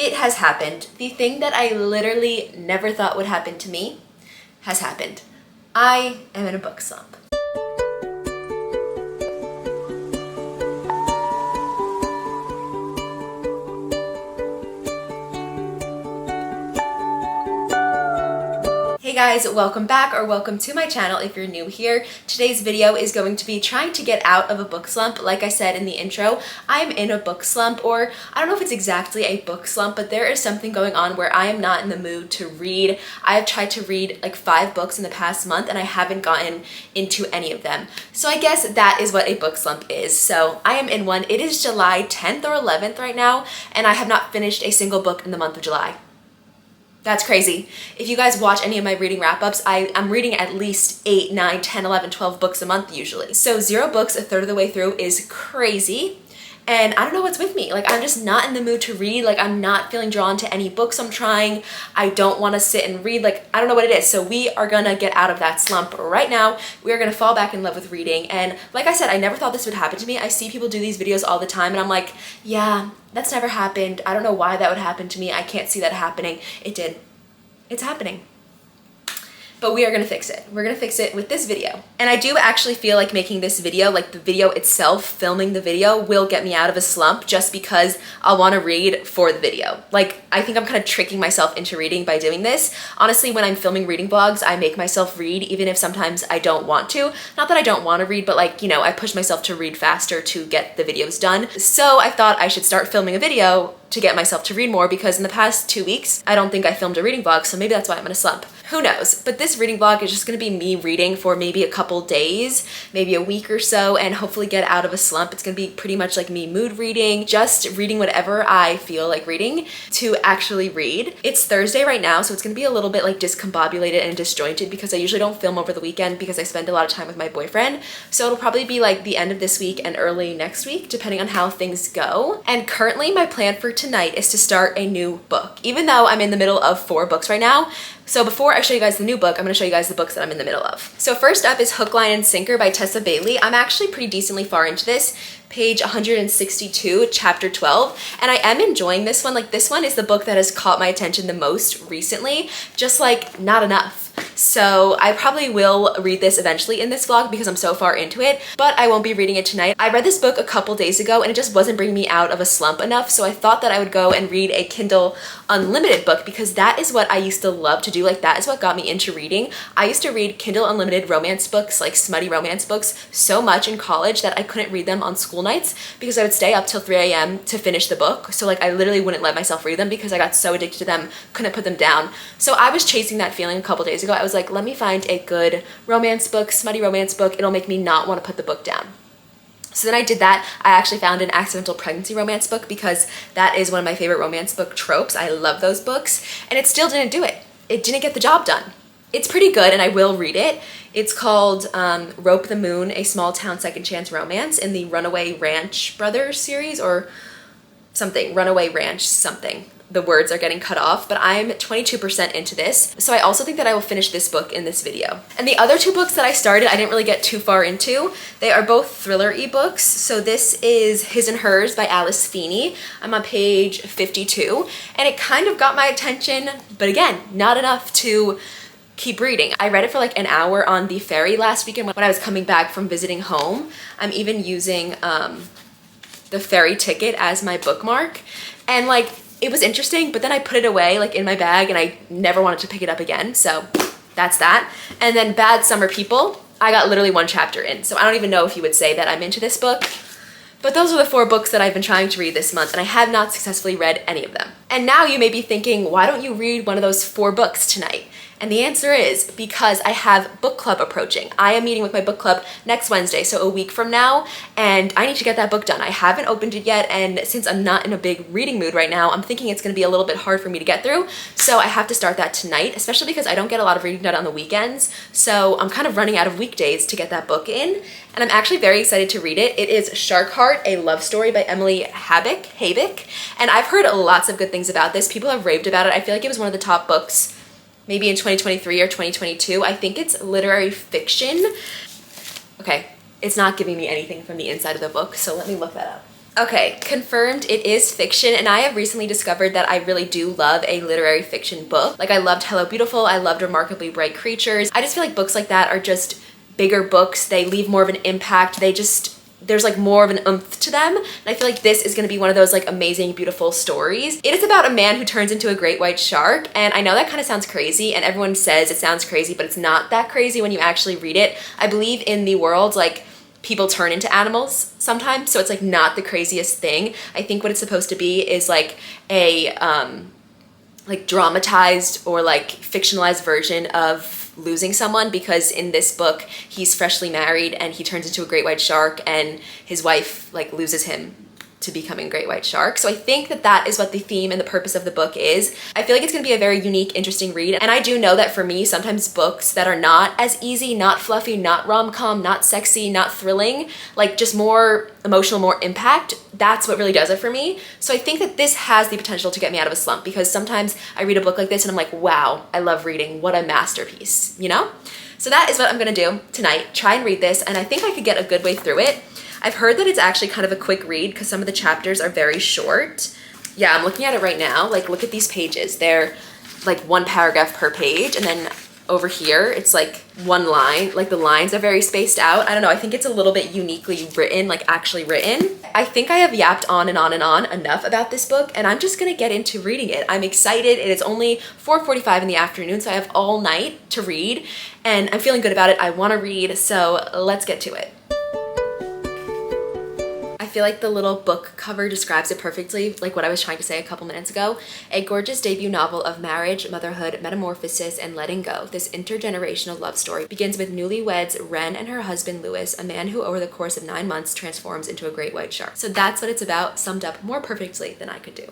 It has happened. The thing that I literally never thought would happen to me has happened. I am in a book slump. Hey guys, welcome back or welcome to my channel if you're new here. Today's video is going to be trying to get out of a book slump. Like I said in the intro, I'm in a book slump, or I don't know if it's exactly a book slump, but there is something going on where I am not in the mood to read. I've tried to read like 5 books in the past month and I haven't gotten into any of them. So I guess that is what a book slump is. So I am in one. It is July 10th or 11th right now, and I have not finished a single book in the month of July. That's crazy. If you guys watch any of my reading wrap-ups, I'm reading at least 8, 9, 10, 11, 12 books a month usually. So 0 books a third of the way through is crazy. And I don't know what's with me. Like, I'm just not in the mood to read. Like, I'm not feeling drawn to any books I'm trying. I don't want to sit and read. Like, I don't know what it is. So we are gonna get out of that slump right now. We are gonna fall back in love with reading. And like I said, I never thought this would happen to me. I see people do these videos all the time and I'm like, yeah, that's never happened. I don't know why that would happen to me. I can't see that happening. It did. It's happening. But we are gonna fix it. We're gonna fix it with this video. And I do actually feel like making this video, like the video itself, filming the video, will get me out of a slump just because I'll wanna read for the video. Like, I think I'm kind of tricking myself into reading by doing this. Honestly, when I'm filming reading vlogs, I make myself read even if sometimes I don't want to. Not that I don't wanna read, but like, you know, I push myself to read faster to get the videos done. So I thought I should start filming a video to get myself to read more, because in the past 2 weeks, I don't think I filmed a reading vlog, so maybe that's why I'm in a slump. Who knows? But this reading vlog is just gonna be me reading for maybe a couple days, maybe a week or so, and hopefully get out of a slump. It's gonna be pretty much like me mood reading, just reading whatever I feel like reading to actually read. It's Thursday right now, so it's gonna be a little bit like discombobulated and disjointed because I usually don't film over the weekend because I spend a lot of time with my boyfriend. So it'll probably be like the end of this week and early next week, depending on how things go. And currently my plan for tonight is to start a new book, even though I'm in the middle of 4 books right now. So before I show you guys the new book, I'm gonna show you guys the books that I'm in the middle of. So first up is Hook, Line, and Sinker by Tessa Bailey. I'm actually pretty decently far into this, page 162, chapter 12, and I am enjoying this one. Like, this one is the book that has caught my attention the most recently, just like not enough. So I probably will read this eventually in this vlog because I'm so far into it, but I won't be reading it tonight. I read this book a couple days ago and it just wasn't bringing me out of a slump enough, so I thought that I would go and read a Kindle Unlimited book because that is what I used to love to do. Like, that is what got me into reading. I used to read Kindle Unlimited romance books, like smutty romance books, so much in college that I couldn't read them on school nights because I would stay up till 3 a.m. to finish the book. So like, I literally wouldn't let myself read them because I got so addicted to them, couldn't put them down. So I was chasing that feeling a couple days ago. I was like, let me find a good romance book, smutty romance book. It'll make me not want to put the book down. So then I did that. I actually found an accidental pregnancy romance book because that is one of my favorite romance book tropes. I love those books, and it still didn't do it. It didn't get the job done. It's pretty good and I will read it. It's called Rope the Moon, a Small Town Second Chance Romance in the Runaway Ranch Brothers series, or something, Runaway Ranch something. The words are getting cut off, but I'm 22% into this. So I also think that I will finish this book in this video. And the other 2 books that I started, I didn't really get too far into. They are both thriller ebooks. So this is His and Hers by Alice Feeney. I'm on page 52, and it kind of got my attention, but again, not enough to keep reading. I read it for like an hour on the ferry last weekend when I was coming back from visiting home. I'm even using the ferry ticket as my bookmark, and like, it was interesting, but then I put it away like in my bag and I never wanted to pick it up again. So that's that. And then Bad Summer People, I got literally 1 chapter in. So I don't even know if you would say that I'm into this book. But those are the 4 books that I've been trying to read this month, and I have not successfully read any of them. And now you may be thinking, why don't you read one of those 4 books tonight? And the answer is because I have book club approaching. I am meeting with my book club next Wednesday, so a week from now, and I need to get that book done. I haven't opened it yet, and since I'm not in a big reading mood right now, I'm thinking it's gonna be a little bit hard for me to get through, so I have to start that tonight, especially because I don't get a lot of reading done on the weekends, so I'm kind of running out of weekdays to get that book in, and I'm actually very excited to read it. It is Shark Heart, a love story by Emily Habik, and I've heard lots of good things about this. People have raved about it. I feel like it was one of the top books maybe in 2023 or 2022. I think it's literary fiction. Okay, it's not giving me anything from the inside of the book, so let me look that up. Okay, confirmed, it is fiction, and I have recently discovered that I really do love a literary fiction book. Like, I loved Hello Beautiful, I loved Remarkably Bright Creatures. I just feel like books like that are just bigger books. They leave more of an impact. There's like more of an oomph to them. And I feel like this is gonna be one of those like amazing, beautiful stories. It is about a man who turns into a great white shark. And I know that kind of sounds crazy, and everyone says it sounds crazy, but it's not that crazy when you actually read it. I believe in the world, like, people turn into animals sometimes, so it's like not the craziest thing. I think what it's supposed to be is like a like dramatized or like fictionalized version of losing someone, because in this book he's freshly married and he turns into a great white shark and his wife like loses him to becoming a great white shark. So I think that that is what the theme and the purpose of the book is. I feel like it's gonna be a very unique, interesting read. And I do know that for me, sometimes books that are not as easy, not fluffy, not rom-com, not sexy, not thrilling, like just more emotional, more impact, that's what really does it for me. So I think that this has the potential to get me out of a slump, because sometimes I read a book like this and I'm like, wow, I love reading, what a masterpiece, you know? So that is what I'm gonna do tonight, try and read this, and I think I could get a good way through it. I've heard that it's actually kind of a quick read because some of the chapters are very short. Yeah, I'm looking at it right now. Like, look at these pages. They're like one paragraph per page. And then over here, it's like one line. Like, the lines are very spaced out. I don't know. I think it's a little bit uniquely written, like actually written. I think I have yapped on and on and on enough about this book, and I'm just going to get into reading it. I'm excited. It is only 4:45 in the afternoon, so I have all night to read, and I'm feeling good about it. I want to read, so let's get to it. I feel like the little book cover describes it perfectly, like what I was trying to say a couple minutes ago. A gorgeous debut novel of marriage, motherhood, metamorphosis, and letting go. This intergenerational love story begins with newlyweds Ren and her husband Louis, a man who over the course of 9 months transforms into a great white shark. So that's what it's about, summed up more perfectly than I could do.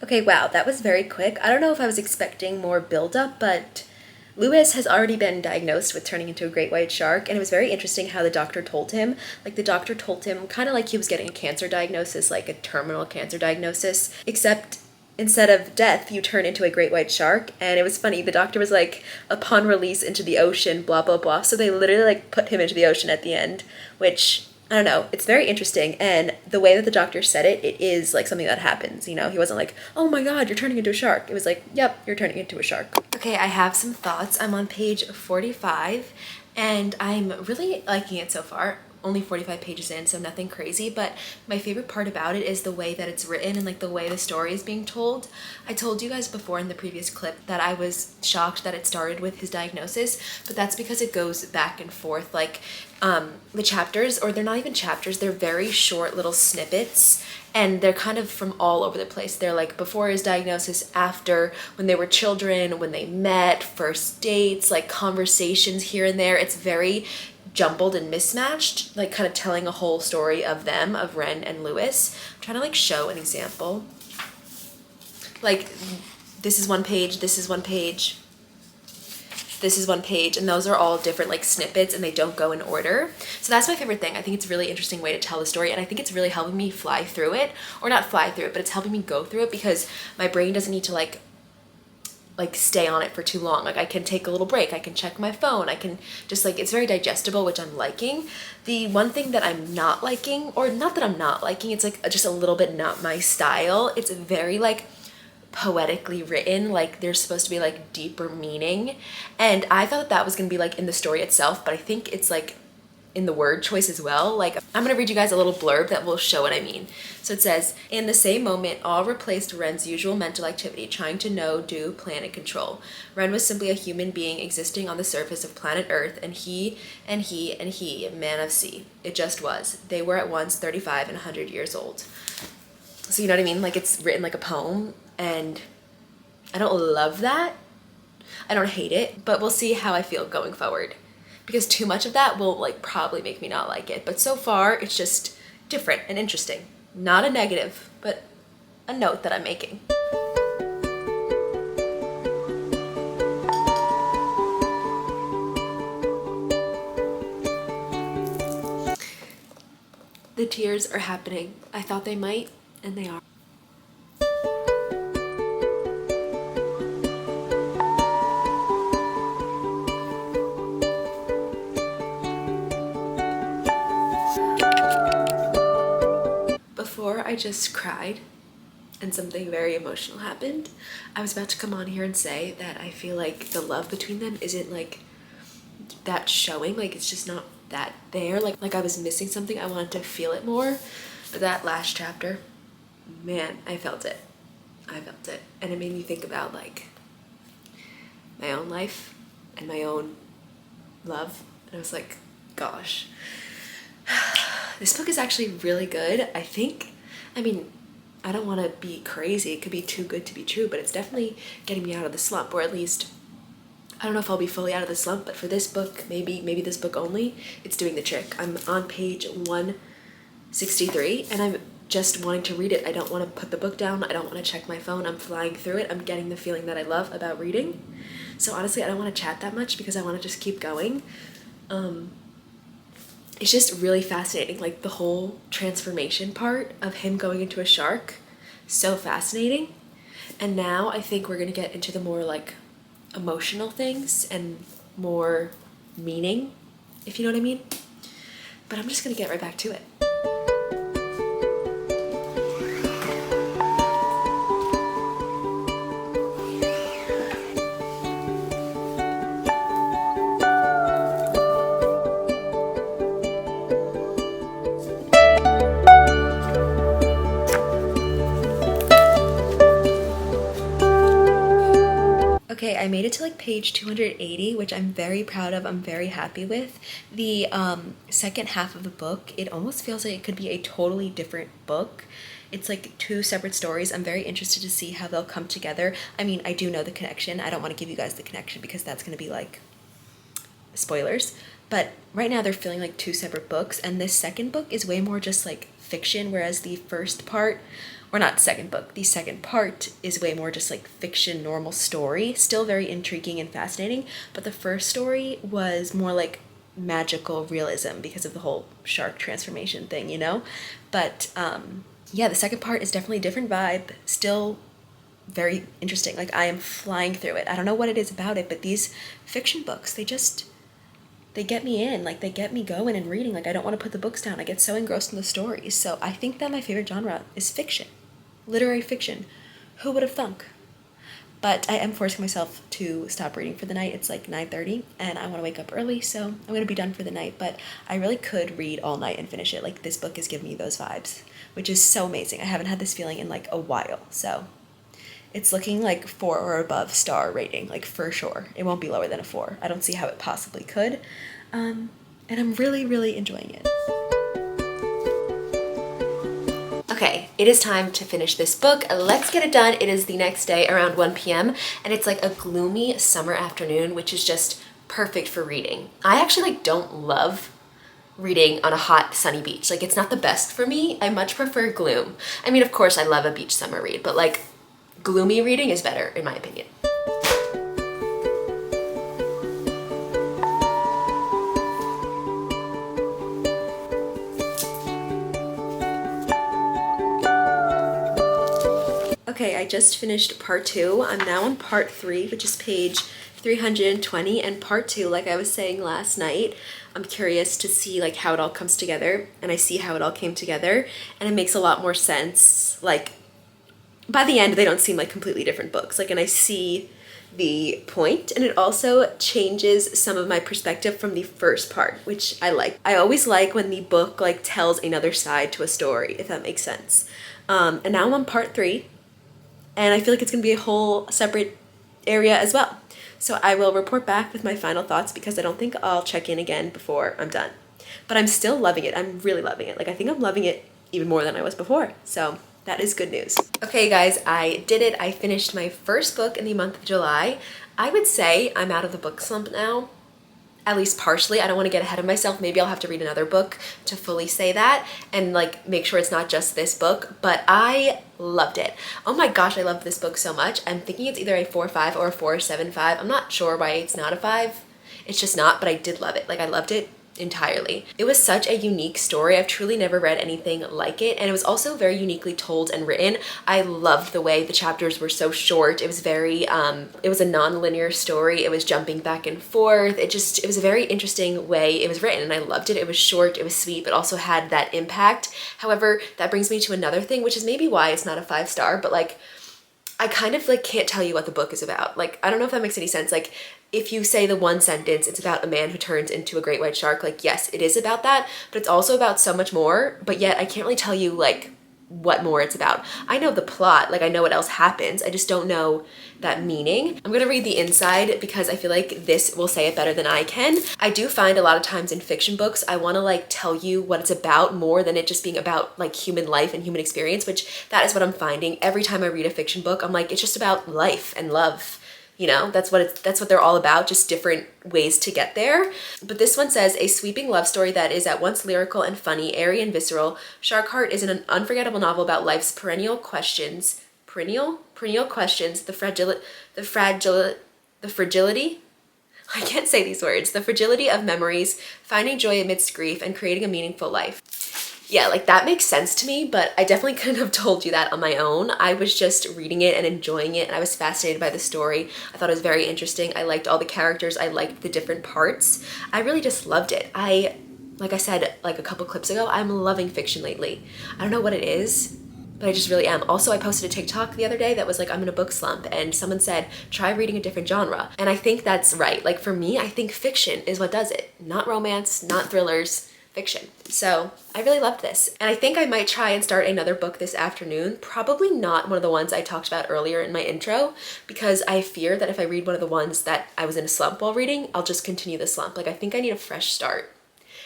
Okay, wow, that was very quick. I don't know if I was expecting more buildup, but Louis has already been diagnosed with turning into a great white shark, and it was very interesting how the doctor told him. Like, the doctor told him kind of like he was getting a cancer diagnosis, like a terminal cancer diagnosis, except instead of death, you turn into a great white shark. And it was funny, the doctor was like, upon release into the ocean, blah, blah, blah. So they literally like put him into the ocean at the end, which, I don't know, it's very interesting. And the way that the doctor said it, it is like something that happens, you know? He wasn't like, oh my God, you're turning into a shark. It was like, yep, you're turning into a shark. Okay, I have some thoughts. I'm on page 45 and I'm really liking it so far. Only 45 pages in, so nothing crazy, but my favorite part about it is the way that it's written and like the way the story is being told. I told you guys before in the previous clip that I was shocked that it started with his diagnosis, but that's because it goes back and forth. Like, the chapters, or they're not even chapters, they're very short little snippets, and they're kind of from all over the place. They're like before his diagnosis, after, when they were children, when they met, first dates, like conversations here and there. It's very jumbled and mismatched, like kind of telling a whole story of them, of Ren and Louis. I'm trying to like show an example. Like, this is one page, this is one page, this is one page, and those are all different like snippets, and they don't go in order. So that's my favorite thing. I think it's a really interesting way to tell the story, and I think it's really helping me fly through it, or not fly through it, but it's helping me go through it, because my brain doesn't need to like stay on it for too long. Like, I can take a little break, I can check my phone, I can just like, it's very digestible, which I'm liking. The one thing that I'm not liking, or not that I'm not liking, it's like just a little bit not my style. It's very like poetically written, like there's supposed to be like deeper meaning, and I thought that was gonna be like in the story itself, but I think it's like in the word choice as well. Like, I'm gonna read you guys a little blurb that will show what I mean. So it says, in the same moment, all replaced Ren's usual mental activity, trying to know, do, plan, and control. Ren was simply a human being existing on the surface of planet Earth, and he, man of sea. It just was. They were at once 35 and 100 years old. So you know what I mean? Like, it's written like a poem, and I don't love that. I don't hate it, but we'll see how I feel going forward, because too much of that will like probably make me not like it. But so far, it's just different and interesting. Not a negative, but a note that I'm making. The tears are happening. I thought they might. And they are. Before I just cried and something very emotional happened, I was about to come on here and say that I feel like the love between them isn't like that showing, like it's just not that there, like I was missing something. I wanted to feel it more. But that last chapter, man, I felt it. And it made me think about like my own life and my own love, and I was like, gosh, this book is actually really good. I mean, I don't want to be crazy, it could be too good to be true, but it's definitely getting me out of the slump, or at least I don't know if I'll be fully out of the slump, but for this book, maybe this book only, it's doing the trick. I'm on page 163 and I'm just wanting to read it. I don't want to put the book down. I don't want to check my phone. I'm flying through it. I'm getting the feeling that I love about reading. So honestly, I don't want to chat that much because I want to just keep going. It's just really fascinating. Like the whole transformation part of him going into a shark, so fascinating. And now I think we're going to get into the more like emotional things and more meaning, if you know what I mean. But I'm just going to get right back to it. Okay, I made it to like page 280, which I'm very proud of. I'm very happy with. The second half of the book, it almost feels like it could be a totally different book. It's like two separate stories. I'm very interested to see how they'll come together. I mean, I do know the connection. I don't want to give you guys the connection because that's going to be like spoilers. But right now they're feeling like two separate books, and this second book is way more just like fiction, whereas the first part, or not second book, the second part is way more just like fiction, normal story, still very intriguing and fascinating, but the first story was more like magical realism because of the whole shark transformation thing, you know? But yeah, the second part is definitely a different vibe, still very interesting. Like I am flying through it. I don't know what it is about it, but these fiction books, they get me in, like they get me going and reading. Like I don't want to put the books down. I get so engrossed in the stories. So I think that my favorite genre is fiction, literary fiction. Who would have thunk? But I am forcing myself to stop reading for the night. It's like 9:30 and I want to wake up early, so I'm going to be done for the night. But I really could read all night and finish it. Like this book is giving me those vibes, which is so amazing. I haven't had this feeling in like a while. So it's looking like 4 or above star rating, like for sure. It won't be lower than a 4. I don't see how it possibly could. And I'm really, really enjoying it. Okay, it is time to finish this book. Let's get it done. It is the next day around 1 p.m. and it's like a gloomy summer afternoon, which is just perfect for reading. I actually like don't love reading on a hot sunny beach. Like it's not the best for me. I much prefer gloom. I mean, of course I love a beach summer read, but like gloomy reading is better in my opinion. Okay, I just finished part 2. I'm now on part 3, which is page 320, and part 2, like I was saying last night, I'm curious to see like how it all comes together, and I see how it all came together, and it makes a lot more sense. Like by the end, they don't seem like completely different books. Like, and I see the point, and it also changes some of my perspective from the first part, which I like. I always like when the book like tells another side to a story, if that makes sense. And now I'm on part 3, and I feel like it's gonna be a whole separate area as well. So I will report back with my final thoughts because I don't think I'll check in again before I'm done. But I'm still loving it. I'm really loving it. Like I think I'm loving it even more than I was before. So that is good news. Okay guys, I did it. I finished my first book in the month of July. I would say I'm out of the book slump now, at least partially. I don't want to get ahead of myself. Maybe I'll have to read another book to fully say that and like make sure it's not just this book, but I loved it. Oh my gosh, I love this book so much. I'm thinking it's either a 4.5 or a 4.75. I'm not sure why it's not a 5. It's just not, but I did love it. Like I loved it entirely. It was such a unique story. I've truly never read anything like it, and it was also very uniquely told and written. I loved the way the chapters were so short. It was very it was a non-linear story. It was jumping back and forth. It was a very interesting way it was written, and I loved it. It was short, it was sweet, but also had that impact. However, that brings me to another thing, which is maybe why it's not a 5-star, but like I kind of like can't tell you what the book is about. Like, I don't know if that makes any sense. Like, if you say the one sentence, it's about a man who turns into a great white shark, like, yes, it is about that, but it's also about so much more, but yet I can't really tell you like what more it's about. I know the plot, like I know what else happens, I just don't know that meaning. I'm gonna read the inside because I feel like this will say it better than I can. I do find a lot of times in fiction books, I wanna like tell you what it's about more than it just being about like human life and human experience, which that is what I'm finding. Every time I read a fiction book, I'm like, it's just about life and love. You know, that's what they're all about, just different ways to get there. But this one says, a sweeping love story that is at once lyrical and funny, airy and visceral. Shark Heart is an unforgettable novel about life's perennial questions, the fragility, I can't say these words, the fragility of memories, finding joy amidst grief, and creating a meaningful life. Yeah, like that makes sense to me, but I definitely couldn't have told you that on my own. I was just reading it and enjoying it, and I was fascinated by the story. I thought it was very interesting. I liked all the characters. I liked the different parts. I really just loved it. Like I said like a couple clips ago, I'm loving fiction lately. I don't know what it is, but I just really am. Also, I posted a TikTok the other day that was like, I'm in a book slump, and someone said, try reading a different genre. And I think that's right. Like for me, I think fiction is what does it. Not romance, not thrillers, fiction. So I really loved this. And I think I might try and start another book this afternoon. Probably not one of the ones I talked about earlier in my intro, because I fear that if I read one of the ones that I was in a slump while reading, I'll just continue the slump. Like I think I need a fresh start.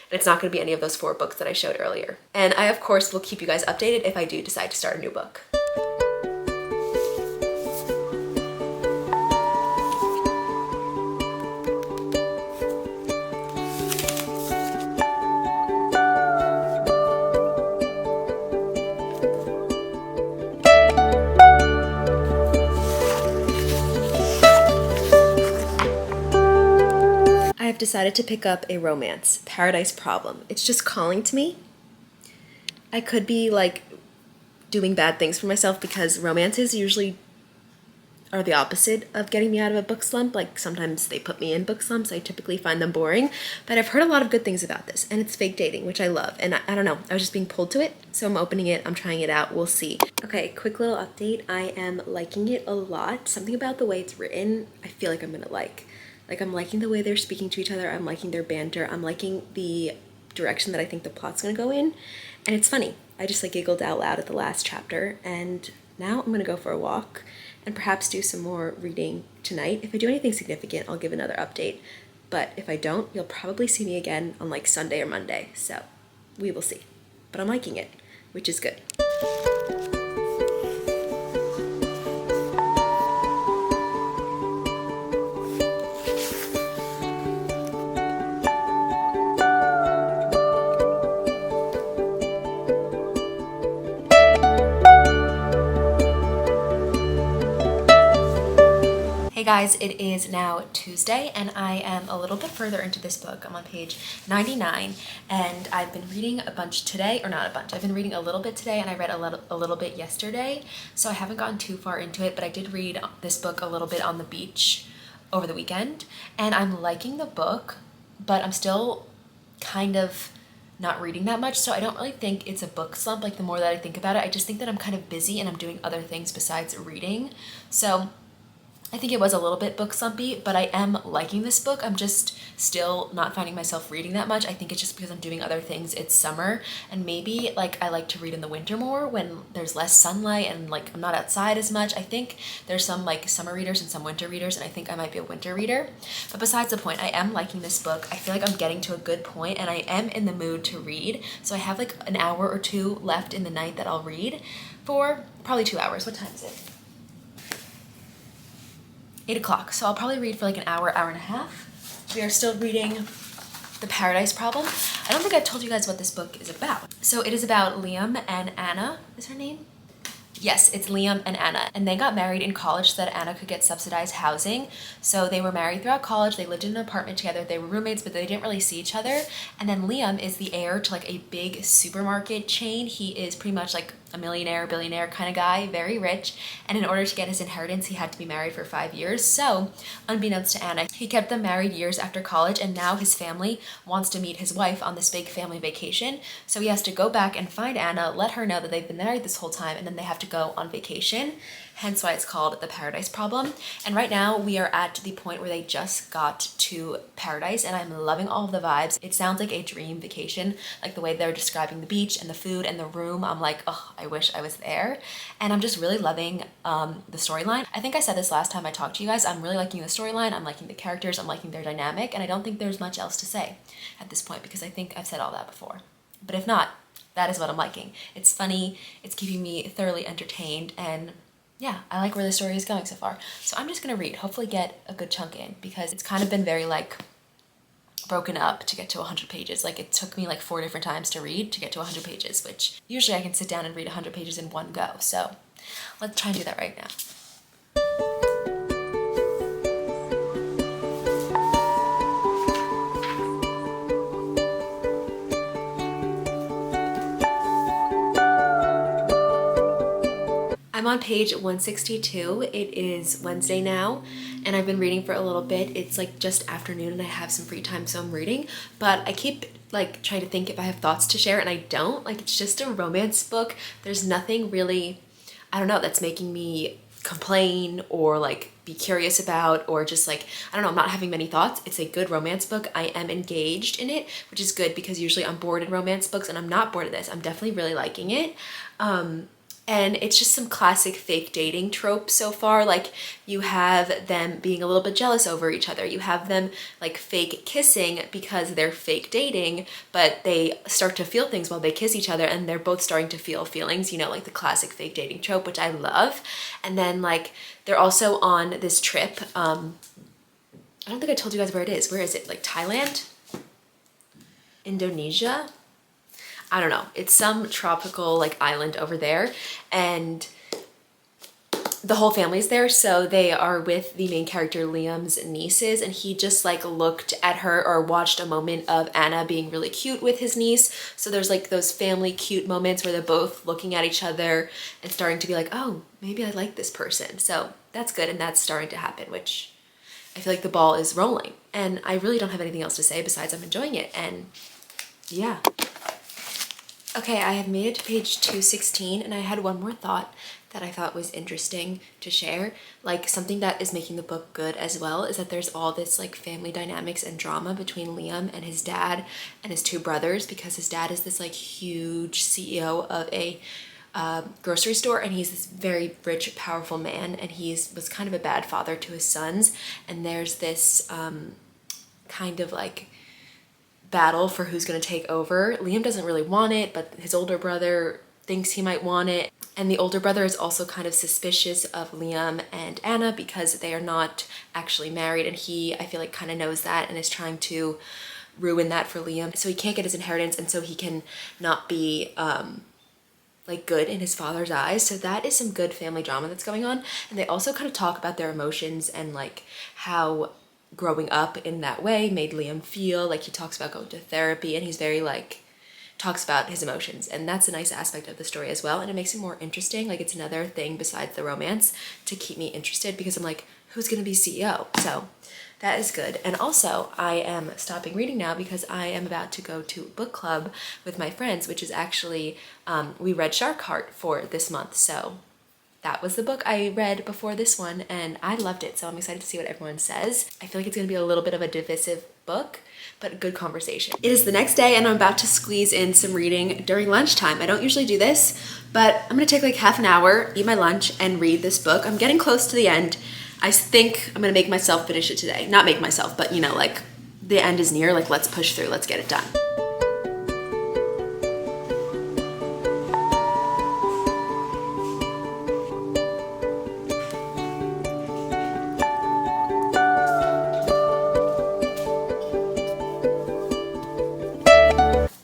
And it's not gonna be any of those 4 books that I showed earlier. And I, of course, will keep you guys updated if I do decide to start a new book. I've decided to pick up a romance, Paradise Problem. It's just calling to me. I could be like doing bad things for myself because romances usually are the opposite of getting me out of a book slump. Like sometimes they put me in book slumps. I typically find them boring, but I've heard a lot of good things about this, and it's fake dating, which I love. And I don't know, I was just being pulled to it. So I'm opening it, I'm trying it out, we'll see. Okay, quick little update. I am liking it a lot. Something about the way it's written, I feel like I'm gonna like. Like I'm liking the way they're speaking to each other. I'm liking their banter. I'm liking the direction that I think the plot's gonna go in. And it's funny. I just like giggled out loud at the last chapter, and now I'm gonna go for a walk and perhaps do some more reading tonight. If I do anything significant, I'll give another update. But if I don't, you'll probably see me again on like Sunday or Monday. So we will see. But I'm liking it, which is good. Hey guys, it is now Tuesday and I am a little bit further into this book. I'm on page 99 and I've been reading a bunch today, or not a bunch, I've been reading a little bit today and I read a little bit yesterday. So I haven't gotten too far into it, but I did read this book a little bit on the beach over the weekend and I'm liking the book, but I'm still kind of not reading that much, so I don't really think it's a book slump. Like the more that I think about it, I just think that I'm kind of busy and I'm doing other things besides reading. So I think it was a little bit book slumpy, but I am liking this book. I'm just still not finding myself reading that much. I think it's just because I'm doing other things. It's summer, and maybe like I like to read in the winter more when there's less sunlight and like I'm not outside as much. I think there's some like summer readers and some winter readers, and I think I might be a winter reader. But besides the point, I am liking this book. I feel like I'm getting to a good point and I am in the mood to read. So I have like an hour or two left in the night that I'll read for, probably 2 hours. What time is it? 8 o'clock, so I'll probably read for like an hour, hour and a half. We are still reading The Paradise Problem. I don't think I told you guys what this book is about. So it is about Liam and Anna, is her name? Yes, it's Liam and Anna. And they got married in college so that Anna could get subsidized housing. So they were married throughout college. They lived in an apartment together. They were roommates, but they didn't really see each other. And then Liam is the heir to like a big supermarket chain. He is pretty much like a millionaire, billionaire kind of guy, very rich. And in order to get his inheritance, he had to be married for 5 years. So, unbeknownst to Anna, he kept them married years after college, and now his family wants to meet his wife on this big family vacation. So he has to go back and find Anna, let her know that they've been married this whole time, and then they have to go on vacation. Hence why it's called the Paradise Problem. And right now we are at the point where they just got to paradise, and I'm loving all of the vibes. It sounds like a dream vacation, like the way they're describing the beach and the food and the room. I'm like, oh, I wish I was there. And I'm just really loving the storyline. I think I said this last time I talked to you guys. I'm really liking the storyline. I'm liking the characters. I'm liking their dynamic. And I don't think there's much else to say at this point because I think I've said all that before. But if not, that is what I'm liking. It's funny. It's keeping me thoroughly entertained, and yeah, I like where the story is going so far. So I'm just gonna read, hopefully get a good chunk in, because it's kind of been very like broken up to get to 100 pages. Like it took me like 4 different times to read to get to 100 pages, which usually I can sit down and read 100 pages in one go. So let's try and do that right now. I'm on page 162. It is Wednesday now, and I've been reading for a little bit. It's like just afternoon and I have some free time, so I'm reading, but I keep like trying to think if I have thoughts to share, and I don't. Like, it's just a romance book. There's nothing really, I don't know, that's making me complain or like be curious about, or just like, I don't know, I'm not having many thoughts. It's a good romance book. I am engaged in it, which is good because usually I'm bored in romance books, and I'm not bored of this. I'm definitely really liking it. And it's just some classic fake dating tropes so far. Like, you have them being a little bit jealous over each other. You have them like fake kissing because they're fake dating, but they start to feel things while they kiss each other, and they're both starting to feel feelings, you know, like the classic fake dating trope, which I love. And then like they're also on this trip. I don't think I told you guys where it is. Where is it? Like Thailand? Indonesia? I don't know. It's some tropical like island over there, and the whole family's there. So they are with the main character Liam's nieces, and he just like looked at her or watched a moment of Anna being really cute with his niece. So there's like those family cute moments where they're both looking at each other and starting to be like, oh, maybe I like this person. So that's good, and that's starting to happen, which I feel like the ball is rolling. And I really don't have anything else to say besides I'm enjoying it. And yeah. Okay, I have made it to page 216, and I had one more thought that I thought was interesting to share. Like, something that is making the book good as well is that there's all this like family dynamics and drama between Liam and his dad and his 2 brothers, because his dad is this like huge CEO of a grocery store, and he's this very rich, powerful man, and was kind of a bad father to his sons. And there's this kind of like battle for who's going to take over. Liam doesn't really want it, but his older brother thinks he might want it. And the older brother is also kind of suspicious of Liam and Anna because they are not actually married, and he, I feel like, kind of knows that and is trying to ruin that for Liam. So he can't get his inheritance, and so he can not be like good in his father's eyes. So that is some good family drama that's going on. And they also kind of talk about their emotions and like how growing up in that way made Liam feel. Like, he talks about going to therapy, and he's very like, talks about his emotions, and that's a nice aspect of the story as well, and it makes it more interesting. Like, it's another thing besides the romance to keep me interested, because I'm like, who's gonna be CEO? So that is good. And also, I am stopping reading now because I am about to go to book club with my friends, which is actually, we read Shark Heart for this month. So that was the book I read before this one, and I loved it. So I'm excited to see what everyone says. I feel like it's gonna be a little bit of a divisive book, but a good conversation. It is the next day, and I'm about to squeeze in some reading during lunchtime. I don't usually do this, but I'm gonna take like half an hour, eat my lunch, and read this book. I'm getting close to the end. I think I'm gonna make myself finish it today. Not make myself, but you know, like, the end is near. Like, let's push through, let's get it done.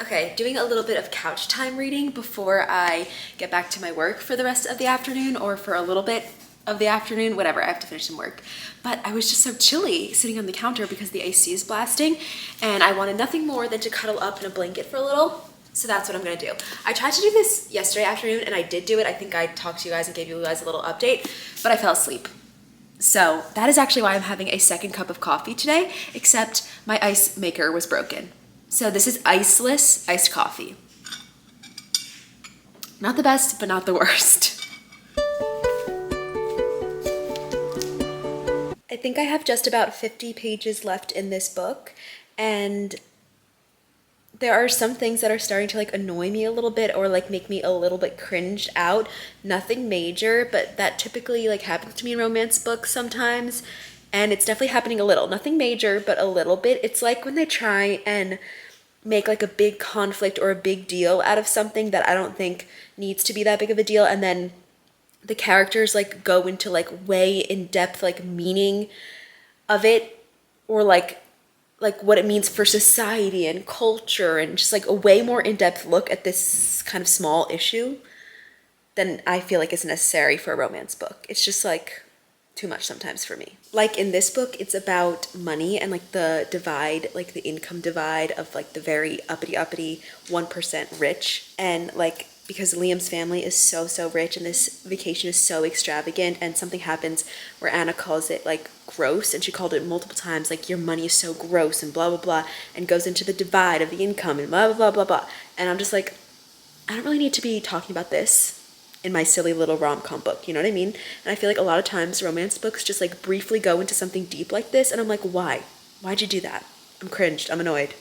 Okay, doing a little bit of couch time reading before I get back to my work for the rest of the afternoon, or for a little bit of the afternoon, whatever, I have to finish some work. But I was just so chilly sitting on the counter because the AC is blasting, and I wanted nothing more than to cuddle up in a blanket for a little. So that's what I'm gonna do. I tried to do this yesterday afternoon and I did do it. I think I talked to you guys and gave you guys a little update, but I fell asleep. So that is actually why I'm having a second cup of coffee today, except my ice maker was broken. So this is iceless iced coffee. Not the best, but not the worst. I think I have just about 50 pages left in this book, and there are some things that are starting to like annoy me a little bit, or like make me a little bit cringed out. Nothing major, but that typically like happens to me in romance books sometimes, and it's definitely happening a little. Nothing major, but a little bit. It's like when they try and make like a big conflict or a big deal out of something that I don't think needs to be that big of a deal, and then the characters like go into like way in depth like meaning of it, or like what it means for society and culture, and just like a way more in-depth look at this kind of small issue than I feel like is necessary for a romance book. It's just like too much sometimes for me. Like in this book, it's about money and like the divide, like the income divide of like the very uppity 1% rich, and like because Liam's family is so rich and this vacation is so extravagant, and something happens where Anna calls it like gross, and she called it multiple times like your money is so gross and blah blah blah, and goes into the divide of the income and blah blah blah blah blah. And I'm just like, I don't really need to be talking about this in my silly little rom-com book, you know what I mean? And I feel like a lot of times romance books just like briefly go into something deep like this, and I'm like, why'd you do that? I'm cringed, I'm annoyed.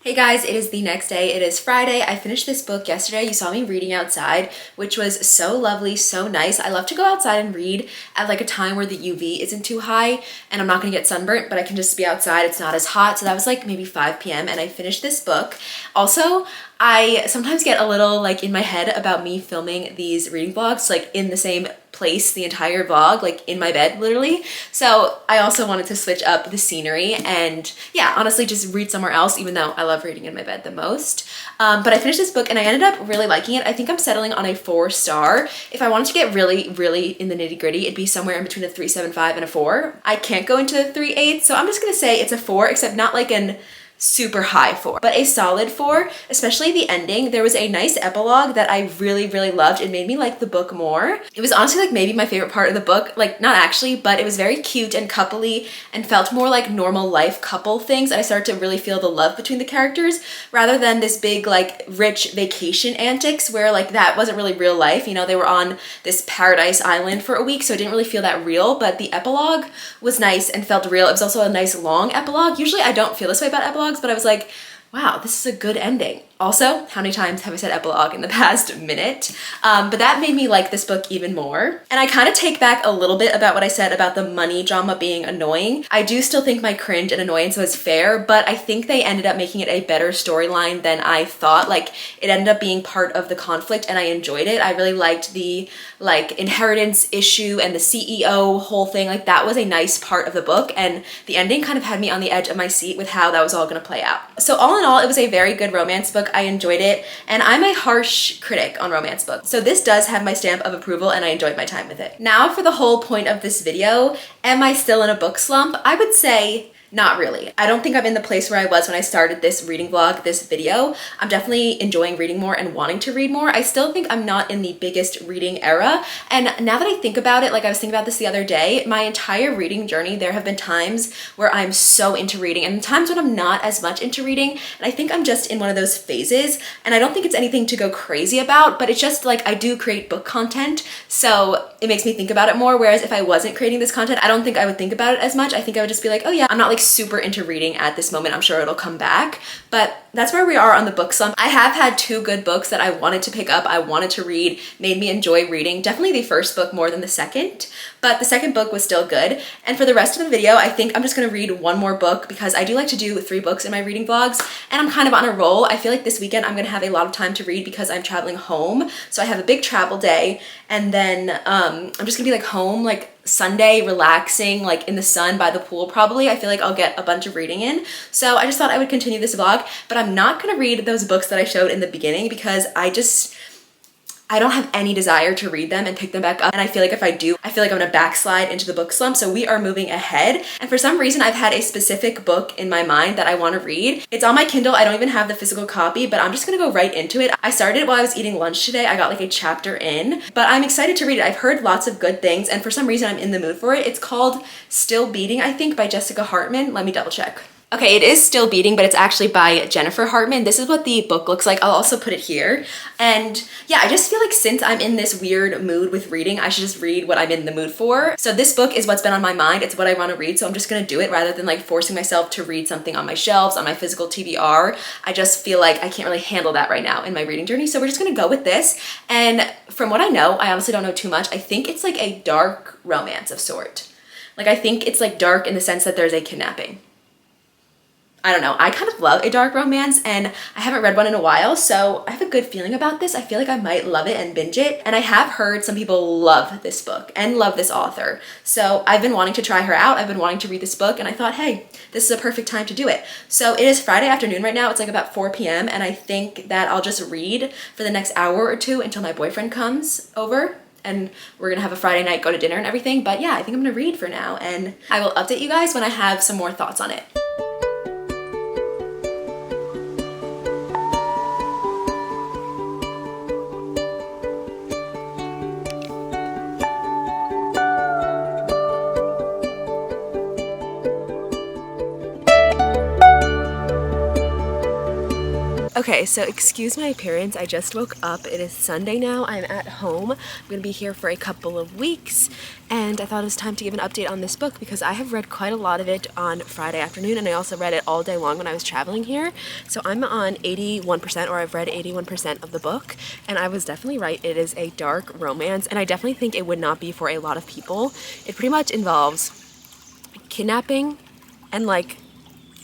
Hey guys, it is the next day. It is Friday. I finished this book yesterday. You saw me reading outside, which was so lovely, so nice. I love to go outside and read at like a time where the UV isn't too high and I'm not gonna get sunburnt, but I can just be outside. It's not as hot. So that was like maybe 5 p.m. and I finished this book. Also, I sometimes get a little like in my head about me filming these reading vlogs like in the same place the entire vlog, like in my bed literally. So I also wanted to switch up the scenery and yeah, honestly just read somewhere else, even though I love reading in my bed the most. But I finished this book and I ended up really liking it. I think I'm settling on a 4-star. If I wanted to get really in the nitty gritty, it'd be somewhere in between a 3.75 and a 4. I can't go into a 3.8, so I'm just gonna say it's a 4, except not like an super high 4, but a solid 4, especially the ending. There was a nice epilogue that I really loved. It made me like the book more. It was honestly like maybe my favorite part of the book, like not actually, but it was very cute and coupley and felt more like normal life couple things. And I started to really feel the love between the characters rather than this big like rich vacation antics where like that wasn't really real life. You know, they were on this paradise island for a week, so it didn't really feel that real, but the epilogue was nice and felt real. It was also a nice long epilogue. Usually I don't feel this way about epilogues, but I was like, wow, this is a good ending. Also, how many times have I said epilogue in the past minute? But that made me like this book even more. And I kind of take back a little bit about what I said about the money drama being annoying. I do still think my cringe and annoyance was fair, but I think they ended up making it a better storyline than I thought. Like it ended up being part of the conflict and I enjoyed it. I really liked the like inheritance issue and the CEO whole thing. Like that was a nice part of the book, and the ending kind of had me on the edge of my seat with how that was all gonna play out. So all in all, it was a very good romance book. I enjoyed it, and I'm a harsh critic on romance books, so this does have my stamp of approval and I enjoyed my time with it. Now for the whole point of this video, am I still in a book slump? I would say not really. I don't think I'm in the place where I was when I started this reading vlog, this video. I'm definitely enjoying reading more and wanting to read more. I still think I'm not in the biggest reading era. And now that I think about it, like I was thinking about this the other day, my entire reading journey, there have been times where I'm so into reading and times when I'm not as much into reading. And I think I'm just in one of those phases. And I don't think it's anything to go crazy about, but it's just like I do create book content. So it makes me think about it more. Whereas if I wasn't creating this content, I don't think I would think about it as much. I think I would just be like, oh yeah, I'm not like like super into reading at this moment. I'm sure it'll come back, but that's where we are on the book slump. I have had 2 good books that I wanted to pick up, I wanted to read, made me enjoy reading. Definitely the first book more than the second, but the second book was still good. And for the rest of the video, I think I'm just gonna read one more book because I do like to do 3 books in my reading vlogs, and I'm kind of on a roll. I feel like this weekend I'm gonna have a lot of time to read because I'm traveling home. So I have a big travel day, and then I'm just gonna be like home, like Sunday, relaxing, like in the sun by the pool probably. I feel like I'll get a bunch of reading in. So I just thought I would continue this vlog, but I'm not gonna read those books that I showed in the beginning because I don't have any desire to read them and pick them back up. And I feel like if I do, I feel like I'm gonna backslide into the book slump. So we are moving ahead. And for some reason, I've had a specific book in my mind that I wanna read. It's on my Kindle. I don't even have the physical copy, but I'm just gonna go right into it. I started it while I was eating lunch today. I got like a chapter in, but I'm excited to read it. I've heard lots of good things, and for some reason, I'm in the mood for it. It's called Still Beating, I think, by Jessica Hartman. Let me double check. Okay, it is Still Beating, but it's actually by Jennifer Hartman. This is what the book looks like. I'll also put it here. And yeah, I just feel like since I'm in this weird mood with reading, I should just read what I'm in the mood for. So this book is what's been on my mind. It's what I want to read. So I'm just going to do it rather than like forcing myself to read something on my shelves, on my physical TBR. I just feel like I can't really handle that right now in my reading journey. So we're just going to go with this. And from what I know, I honestly don't know too much. I think it's like a dark romance of sort. Like I think it's like dark in the sense that there's a kidnapping. I don't know, I kind of love a dark romance, and I haven't read one in a while, so I have a good feeling about this. I feel like I might love it and binge it, and I have heard some people love this book and love this author. So I've been wanting to try her out, I've been wanting to read this book, and I thought, hey, this is a perfect time to do it. So it is Friday afternoon right now, it's like about 4 p.m., and I think that I'll just read for the next hour or 2 until my boyfriend comes over. And we're gonna have a Friday night, go to dinner and everything. But yeah, I think I'm gonna read for now, and I will update you guys when I have some more thoughts on it. Okay, so excuse my appearance. I just woke up. It is Sunday now. I'm at home. I'm gonna be here for a couple of weeks, and I thought it was time to give an update on this book because I have read quite a lot of it on Friday afternoon, and I also read it all day long when I was traveling here. So I'm on 81%, or I've read 81% of the book, and I was definitely right. It is a dark romance, and I definitely think it would not be for a lot of people. It pretty much involves kidnapping and like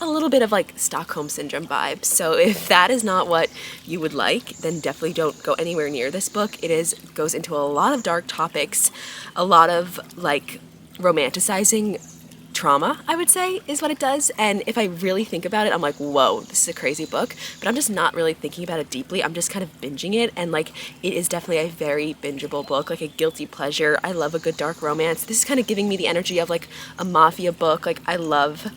a little bit of like Stockholm Syndrome vibes. So if that is not what you would like, then definitely don't go anywhere near this book. It goes into a lot of dark topics, a lot of like romanticizing trauma, I would say, is what it does. And if I really think about it, I'm like, whoa, this is a crazy book. But I'm just not really thinking about it deeply. I'm just kind of binging it. And like, it is definitely a very bingeable book, like a guilty pleasure. I love a good dark romance. This is kind of giving me the energy of like a mafia book. Like I love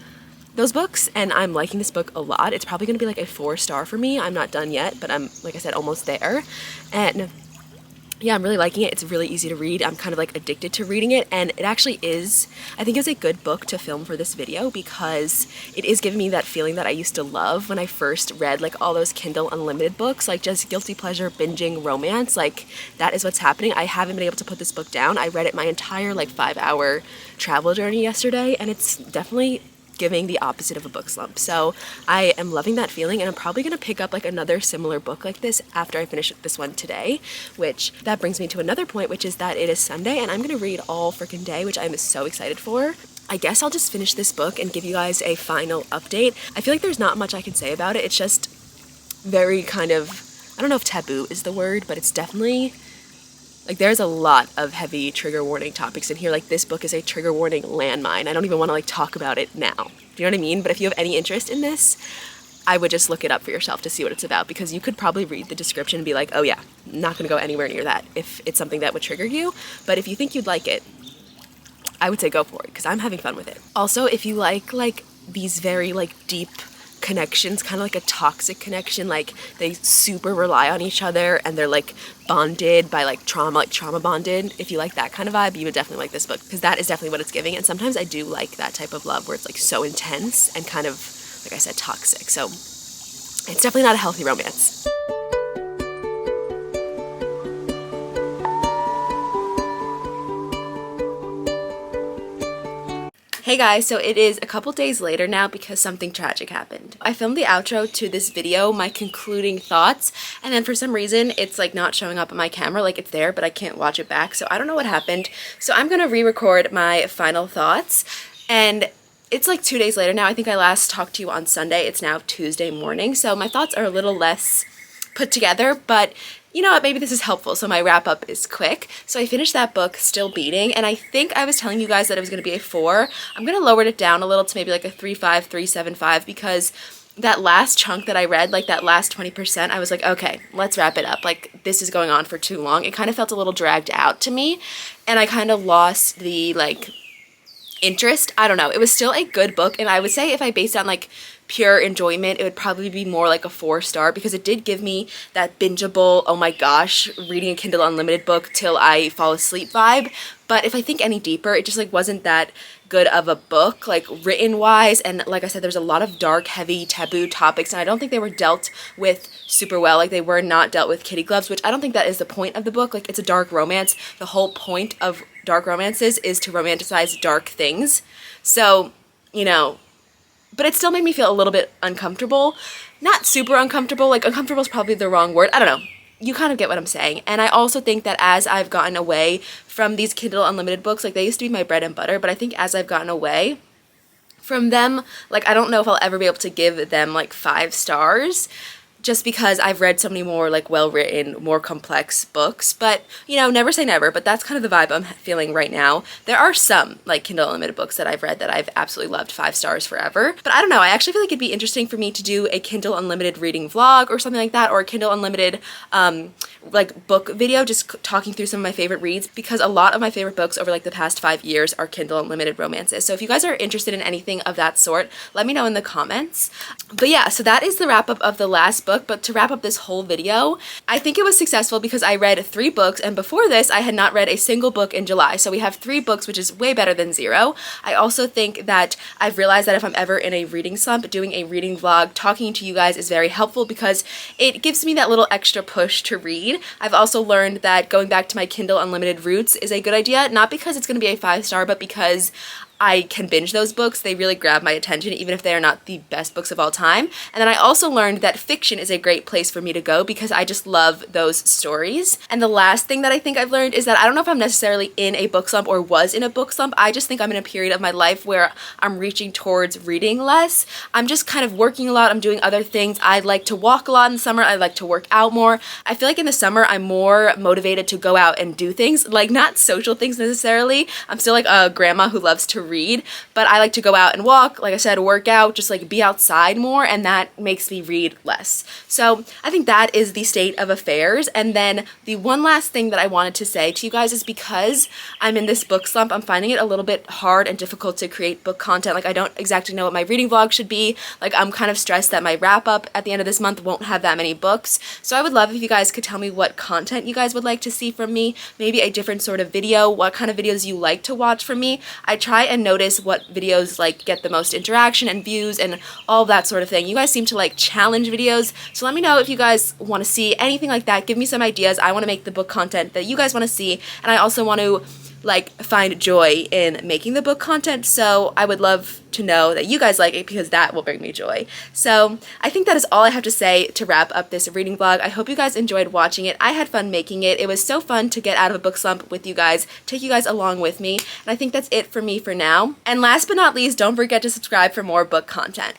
those books, and I'm liking this book a lot. It's probably gonna be like a 4-star for me. I'm not done yet, but I'm, like I said, almost there. And yeah, I'm really liking it. It's really easy to read. I'm kind of like addicted to reading it, and it actually is, I think it's a good book to film for this video because it is giving me that feeling that I used to love when I first read like all those Kindle Unlimited books, like just guilty pleasure binging romance. Like that is what's happening. I haven't been able to put this book down. I read it my entire like 5-hour travel journey yesterday, and it's definitely giving the opposite of a book slump. So I am loving that feeling, and I'm probably gonna pick up like another similar book like this after I finish this one today, which that brings me to another point, which is that it is Sunday and I'm gonna read all freaking day, which I'm so excited for. I guess I'll just finish this book and give you guys a final update. I feel like there's not much I can say about it. It's just very kind of, I don't know if taboo is the word, but it's definitely like there's a lot of heavy trigger warning topics in here. Like this book is a trigger warning landmine. I don't even want to like talk about it now. Do you know what I mean? But if you have any interest in this, I would just look it up for yourself to see what it's about, because you could probably read the description and be like, oh yeah, not gonna go anywhere near that if it's something that would trigger you. But if you think you'd like it, I would say go for it, because I'm having fun with it. Also, if you like these very like deep connections, kind of like a toxic connection, like they super rely on each other and they're like bonded by like trauma bonded. If you like that kind of vibe, you would definitely like this book, because that is definitely what it's giving. And sometimes I do like that type of love where it's like so intense and kind of, like I said, toxic. So it's definitely not a healthy romance. Hey guys, so it is a couple days later now because something tragic happened. I filmed the outro to this video, my concluding thoughts, and then for some reason it's like not showing up on my camera, like it's there but I can't watch it back, so I don't know what happened. So I'm gonna re-record my final thoughts, and it's like 2 days later now. I think I last talked to you on Sunday. It's now Tuesday morning, so my thoughts are a little less put together, but you know what, maybe this is helpful, so my wrap up is quick. So I finished that book, Still Beating, and I think I was telling you guys that it was going to be a 4. I'm going to lower it down a little to maybe like a 3.5, 3.75, because that last chunk that I read, like that last 20%, I was like, okay, let's wrap it up. Like, this is going on for too long. It kind of felt a little dragged out to me, and I kind of lost the, like, interest. I don't know. It was still a good book, and I would say if I based it on like pure enjoyment, it would probably be more like a 4-star, because it did give me that bingeable, oh my gosh, reading a Kindle Unlimited book till I fall asleep vibe. But if I think any deeper, it just like wasn't that good of a book, like written wise, and like I said, there's a lot of dark, heavy, taboo topics, and I don't think they were dealt with super well. Like, they were not dealt with kitty gloves, which I don't think that is the point of the book. Like, it's a dark romance. The whole point of dark romances is to romanticize dark things. So, you know, but it still made me feel a little bit uncomfortable. Not super uncomfortable, like uncomfortable is probably the wrong word. I don't know. You kind of get what I'm saying. And I also think that as I've gotten away from these Kindle Unlimited books, like they used to be my bread and butter, but I think as I've gotten away from them, like I don't know if I'll ever be able to give them like 5 stars, just because I've read so many more like well-written, more complex books. But, you know, never say never, but that's kind of the vibe I'm feeling right now. There are some like Kindle Unlimited books that I've read that I've absolutely loved, 5 stars forever. But I don't know, I actually feel like it'd be interesting for me to do a Kindle Unlimited reading vlog or something like that, or a Kindle Unlimited like book video, just talking through some of my favorite reads, because a lot of my favorite books over like the past 5 years are Kindle Unlimited romances. So if you guys are interested in anything of that sort, let me know in the comments. But yeah, so that is the wrap up of the last book. But to wrap up this whole video, I think it was successful because I read 3 books, and before this I had not read a single book in July. So we have 3 books, which is way better than 0. I also think that I've realized that if I'm ever in a reading slump, doing a reading vlog, talking to you guys is very helpful because it gives me that little extra push to read. I've also learned that going back to my Kindle Unlimited roots is a good idea, not because it's going to be a 5-star, but because I can binge those books. They really grab my attention, even if they are not the best books of all time. And then I also learned that fiction is a great place for me to go because I just love those stories. And the last thing that I think I've learned is that I don't know if I'm necessarily in a book slump or was in a book slump. I just think I'm in a period of my life where I'm reaching towards reading less. I'm just kind of working a lot. I'm doing other things. I like to walk a lot in the summer. I like to work out more. I feel like in the summer I'm more motivated to go out and do things, like not social things necessarily. I'm still like a grandma who loves to read, but I like to go out and walk, like I said, work out, just like be outside more, and that makes me read less. So I think that is the state of affairs. And then the one last thing that I wanted to say to you guys is, because I'm in this book slump, I'm finding it a little bit hard and difficult to create book content. Like, I don't exactly know what my reading vlog should be. Like, I'm kind of stressed that my wrap up at the end of this month won't have that many books. So I would love if you guys could tell me what content you guys would like to see from me, maybe a different sort of video, what kind of videos you like to watch from me. I try and notice what videos like get the most interaction and views and all that sort of thing. You guys seem to like challenge videos, so let me know if you guys want to see anything like that. Give me some ideas. I want to make the book content that you guys want to see, and I also want to like find joy in making the book content, so I would love to know that you guys like it, because that will bring me joy. So I think that is all I have to say to wrap up this reading vlog. I hope you guys enjoyed watching it. I had fun making it. It was so fun to get out of a book slump with you guys, take you guys along with me, and I think that's it for me for now. And last but not least, don't forget to subscribe for more book content.